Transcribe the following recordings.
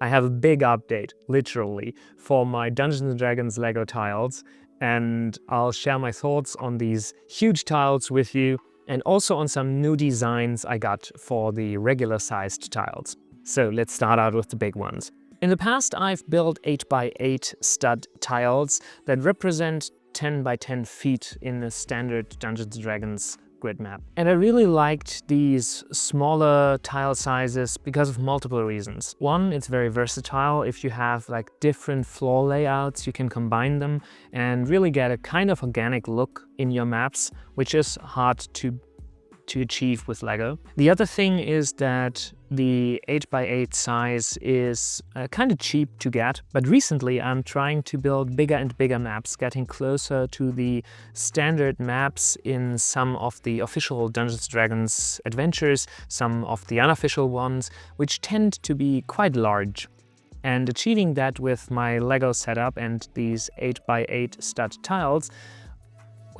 I have a big update, literally, for my Dungeons & Dragons Lego tiles, and I'll share my thoughts on these huge tiles with you, and also on some new designs I got for the regular sized tiles. So let's start out with the big ones. In the past, I've built 8x8 stud tiles that represent 10 by 10 feet in a standard Dungeons & Dragons grid map. And I really liked these smaller tile sizes because of multiple reasons. One, it's very versatile. If you have like different floor layouts, you can combine them and really get a kind of organic look in your maps, which is hard to achieve with Lego. The other thing is that the 8x8 size is kind of cheap to get, but recently I'm trying to build bigger and bigger maps, getting closer to the standard maps in some of the official Dungeons & Dragons adventures, some of the unofficial ones, which tend to be quite large. And achieving that with my Lego setup and these 8x8 stud tiles,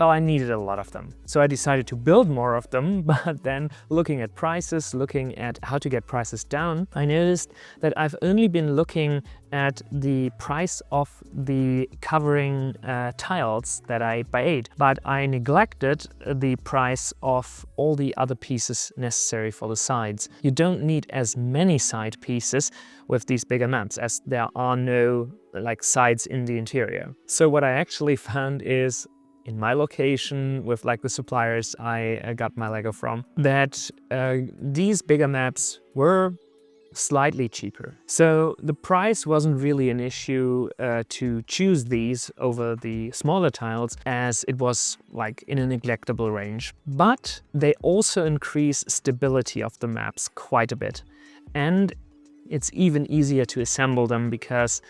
well, I needed a lot of them. So I decided to build more of them, but then looking at prices, looking at how to get prices down, I noticed that I've only been looking at the price of the covering tiles that I 8x8, but I neglected the price of all the other pieces necessary for the sides. You don't need as many side pieces with these bigger maps, as there are no like sides in the interior. So what I actually found is, in my location with like the suppliers I got my Lego from, that these bigger maps were slightly cheaper. So the price wasn't really an issue to choose these over the smaller tiles, as it was like in a neglectable range. But they also increase stability of the maps quite a bit. And it's even easier to assemble them because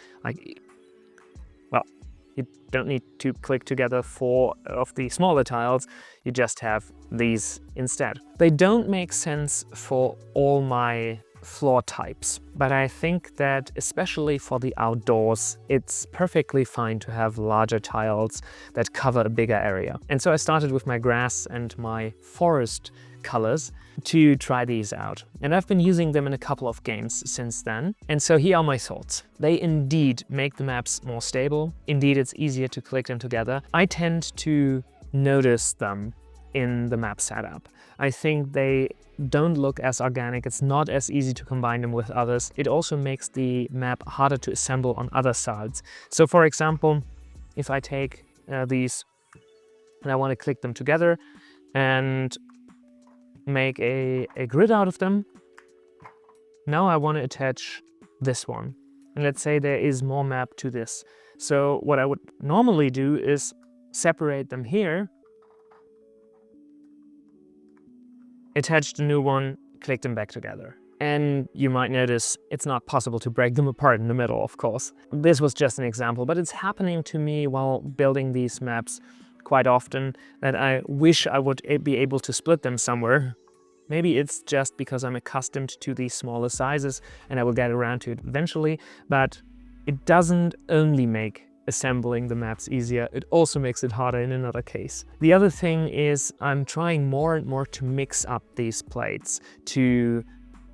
you don't need to click together 4 of the smaller tiles, you just have these instead. They don't make sense for all my floor types, but I think that especially for the outdoors, it's perfectly fine to have larger tiles that cover a bigger area. And so I started with my grass and my forest colors to try these out. And I've been using them in a couple of games since then. And so here are my thoughts. They indeed make the maps more stable. Indeed, it's easier to click them together. I tend to notice them in the map setup. I think they don't look as organic. It's not as easy to combine them with others. It also makes the map harder to assemble on other sides. So for example, if I take these and I want to click them together and make a grid out of them. Now I want to attach this one. And let's say there is more map to this. So what I would normally do is separate them here, attach the new one, click them back together. And you might notice it's not possible to break them apart in the middle, of course. This was just an example, but it's happening to me while building these maps quite often, that I wish I would be able to split them somewhere. Maybe it's just because I'm accustomed to these smaller sizes and I will get around to it eventually, but it doesn't only make assembling the maps easier, it also makes it harder in another case. The other thing is I'm trying more and more to mix up these plates to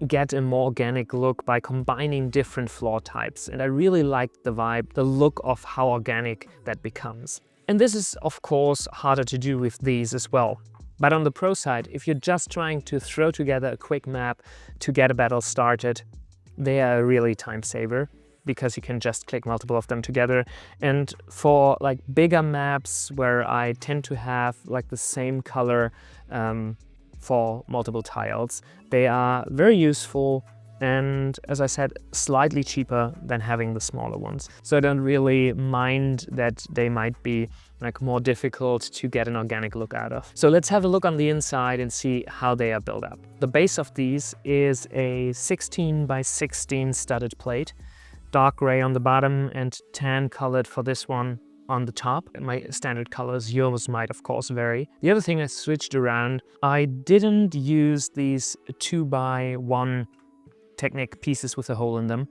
get a more organic look by combining different floor types. And I really like the vibe, the look of how organic that becomes. And this is, of course, harder to do with these as well. But on the pro side, if you're just trying to throw together a quick map to get a battle started, they are a really time saver because you can just click multiple of them together. And for like bigger maps where I tend to have like the same color for multiple tiles, they are very useful. And as I said, slightly cheaper than having the smaller ones. So I don't really mind that they might be like more difficult to get an organic look out of. So let's have a look on the inside and see how they are built up. The base of these is a 16 by 16 studded plate, dark gray on the bottom and tan colored for this one on the top. My standard colors, yours might of course vary. The other thing I switched around, I didn't use these 2x1 Technic pieces with a hole in them.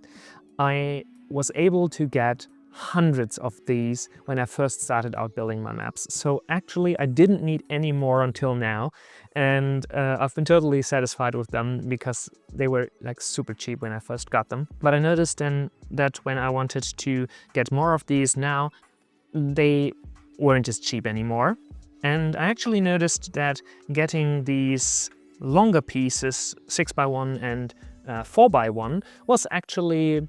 I was able to get hundreds of these when I first started out building my maps. So actually I didn't need any more until now, and I've been totally satisfied with them because they were like super cheap when I first got them. But I noticed then that when I wanted to get more of these now, they weren't as cheap anymore. And I actually noticed that getting these longer pieces, 6x1 and 4x1, was actually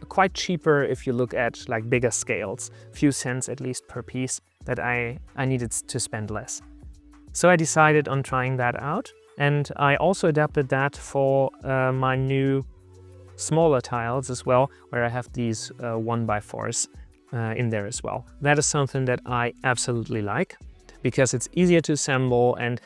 quite cheaper if you look at like bigger scales, few cents at least per piece, that I needed to spend less. So I decided on trying that out, and I also adapted that for my new smaller tiles as well, where I have these 1x4s in there as well. That is something that I absolutely like because it's easier to assemble, and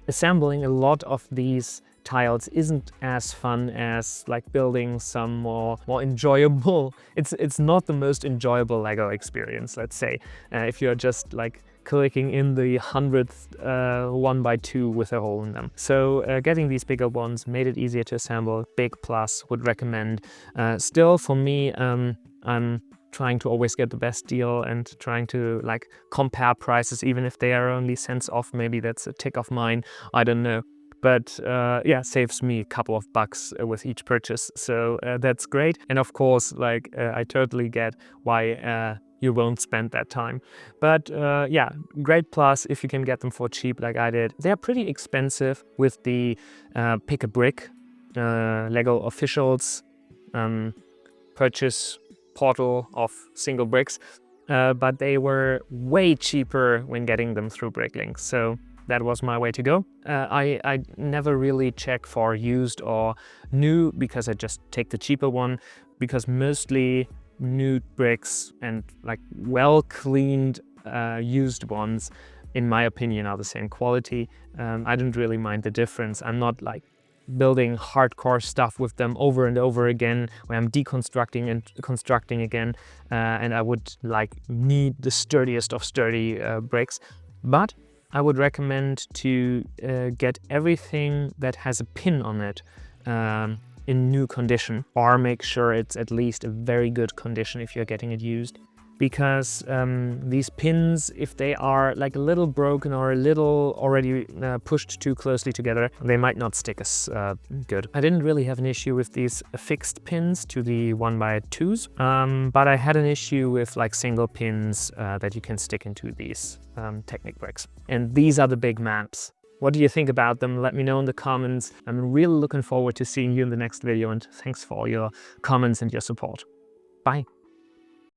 assembling a lot of these tiles isn't as fun as like building some more enjoyable. It's not the most enjoyable Lego experience, let's say, if you're just like clicking in the 100th 1x2 with a hole in them. So getting these bigger ones made it easier to assemble. Big plus, would recommend. Still for me, I'm trying to always get the best deal and trying to like compare prices, even if they are only cents off. Maybe that's a tick of mine, I don't know. But yeah, saves me a couple of bucks with each purchase, so that's great. And of course, like I totally get why you won't spend that time. But yeah, great plus if you can get them for cheap like I did. They're pretty expensive with the pick a brick Lego officials purchase portal of single bricks, but they were way cheaper when getting them through Bricklink. So that was my way to go. I never really check for used or new because I just take the cheaper one, because mostly new bricks and like well cleaned used ones, in my opinion, are the same quality. I don't really mind the difference. I'm not like building hardcore stuff with them over and over again, where I'm deconstructing and constructing again, and I would like need the sturdiest of sturdy bricks. But I would recommend to get everything that has a pin on it in new condition, or make sure it's at least a very good condition if you're getting it used. Because these pins, if they are like a little broken or a little already pushed too closely together, they might not stick as good. I didn't really have an issue with these fixed pins to the 1x2s, but I had an issue with like single pins that you can stick into these Technic bricks. And these are the big maps. What do you think about them? Let me know in the comments. I'm really looking forward to seeing you in the next video, and thanks for all your comments and your support. Bye.